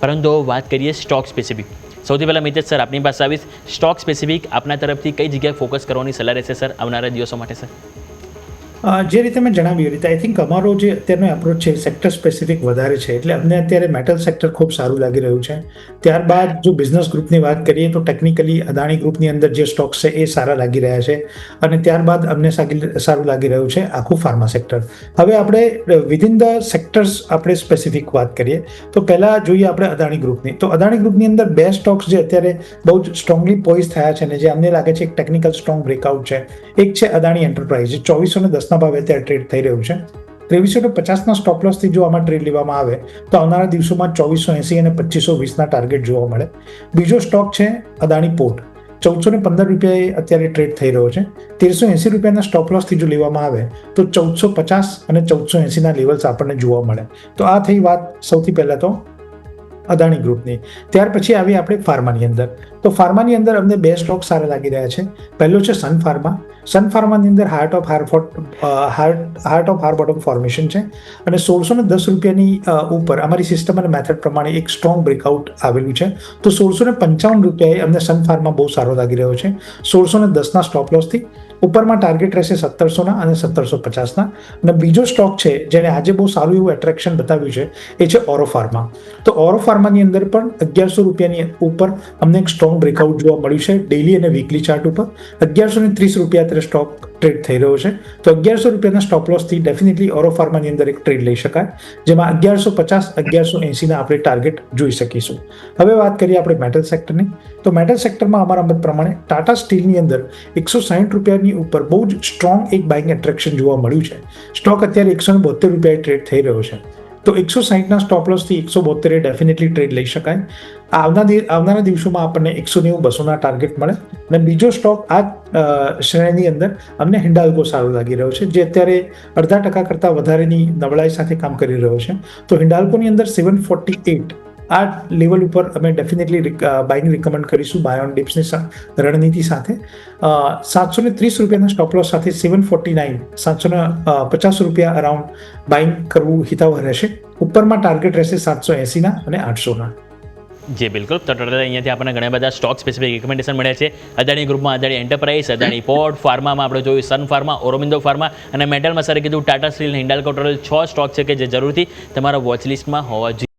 પરંતુ વાત કરીએ સ્ટોક સ્પેસિફિક. સૌથી પહેલાં મિતેશ સર આપની પાસે આવીશ. સ્ટોક સ્પેસિફિક આપના તરફથી કઈ જગ્યાએ ફોકસ કરવાની સલાહ રહેશે સર આવનારા દિવસો માટે સર? જે રીતે મેં જણાવ્યું એ રીતે આઈ થિંક અમારો જે અત્યારનો એપ્રોચ છે સેક્ટર સ્પેસિફિક વધારે છે, એટલે અમને અત્યારે મેટલ સેક્ટર ખૂબ સારું લાગી રહ્યું છે. ત્યારબાદ જો બિઝનેસ ગ્રુપની વાત કરીએ તો ટેકનિકલી અદાણી ગ્રુપની અંદર જે સ્ટોક્સ છે એ સારા લાગી રહ્યા છે, અને ત્યારબાદ અમને સારું લાગી રહ્યું છે આખું ફાર્મા સેક્ટર. હવે આપણે વિધિન ધ સેક્ટર્સ આપણે સ્પેસિફિક વાત કરીએ તો પહેલાં જોઈએ આપણે અદાણી ગ્રુપની. તો અદાણી ગ્રુપની અંદર બે સ્ટોક્સ જે અત્યારે બહુ જ સ્ટ્રોંગલી પોઇઝ થયા છે ને જે અમને લાગે છે એક ટેકનિકલ સ્ટ્રોંગ બ્રેકઆઉટ છે. એક છે અદાણી એન્ટરપ્રાઇઝ, જે 2410 ભાવે અત્યારે ટ્રેડ થઈ રહ્યું છે. 2350 સ્ટોપ લોસથી જો આમાં ટ્રેડ લેવામાં આવે તો આવનારા દિવસોમાં 2480 અને 2520 ટાર્ગેટ જોવા મળે. બીજો સ્ટોક છે અદાણી પોર્ટ, 1415 રૂપિયાએ અત્યારે ટ્રેડ થઈ રહ્યો છે. 1380 રૂપિયાના સ્ટોપ લોસથી જો લેવામાં આવે તો 1450 અને 1480 લેવલ્સ આપણને જોવા મળે. તો આ થઈ વાત સૌથી પહેલા તો અદાણી ગ્રુપની. ત્યાર પછી આવી આપણે ફાર્માની અંદર. તો ફાર્માની અંદર અમને બે સ્ટોક સારા લાગી રહ્યા છે. પહેલો છે સન ફાર્મા. સન ફાર્માની અંદર હાર્ટ ઓફ હાર બોટમ ફોર્મેશન છે અને 1610 રૂપિયાની ઉપર અમારી સિસ્ટમ અને મેથડ પ્રમાણે એક સ્ટ્રોંગ બ્રેકઆઉટ આવેલું છે. તો 1655 રૂપિયાએ અમને સન ફાર્મા બહુ સારો લાગી રહ્યો છે. 1610 સ્ટોપ લોસથી ઉપરમાં ટાર્ગેટ રહેશે 1700 અને 1750. અને બીજો સ્ટોક છે જેને આજે બહુ સારું એવું એટ્રેક્શન બતાવ્યું છે એ છે ઓરો ફાર્મા. તો ઓરો ફાર્માની અંદર પણ 1100 રૂપિયાની ઉપર અમને એક સ્ટ્રોંગ બ્રેકઆઉટ જોવા મળ્યું છે ડેલી અને વીકલી ચાર્ટ ઉપર. 1130 રૂપિયા અત્યારે સ્ટોક ટ્રેડ થઈ રહ્યો છે. તો 1100 રૂપિયાના સ્ટોપ લોસથી ડેફિનેટલી ઓરો ફાર્માની અંદર એક ટ્રેડ લઈ શકાય, જેમાં 1150 1180 આપણે ટાર્ગેટ જોઈ શકીશું. હવે વાત કરીએ આપણે મેટલ સેક્ટરની. તો મેટલ સેક્ટરમાં અમારા મત પ્રમાણે ટાટા સ્ટીલની અંદર 160 રૂપિયાની ઉપર બહુ જ સ્ટ્રોંગ એક બાઇંગ એટ્રેક્શન જોવા મળ્યું છે. સ્ટોક અત્યારે 172 રૂપિયાએ ટ્રેડ થઈ રહ્યો છે. તો 160ના સ્ટોપ લોસથી 172 ડેફિનેટલી ટ્રેડ લઈ શકાય. આવનારા દિવસોમાં આપણને 190-200 ટાર્ગેટ મળે. અને બીજો સ્ટોક આ શ્રેણીની અંદર અમને હિન્ડાલ્કો સારો લાગી રહ્યો છે, જે અત્યારે 0.5% કરતાં વધારેની નબળાઈ સાથે કામ કરી રહ્યો છે. તો હિન્ડાલ્કોની અંદર 748 આ લેવલ ઉપર અમે ડેફિનેટલી બાઇંગ રિકમેન્ડ કરીશું બાય ઓન ડિપ્સની રણનીતિ સાથે. 730 રૂપિયાના સ્ટોપ લોસ સાથે 750 રૂપિયા અરાઉન્ડ બાઇંગ કરવું હિતાવહ રહેશે. ઉપરમાં ટાર્ગેટ રહેશે 780 અને 800. જી બિલકુલ. તો ટોટલ અહીંયાથી આપણને ઘણા બધા સ્ટોક સ્પેસિફિક રિકમેન્ડેશન મળ્યા છે. અદાણી ગ્રુપમાં અદાણી એન્ટરપ્રાઇઝ, અદાણી પોર્ટ, ફાર્મામાં આપણે જોયું સન ફાર્મા, ઓરોબિંદો ફાર્મા અને મેટલમાં સરે કીધું Tata steel, Hindalco. Total 6 stock છે કે જે જરૂરથી તમારા વોચ લિસ્ટમાં હોવા જોઈએ.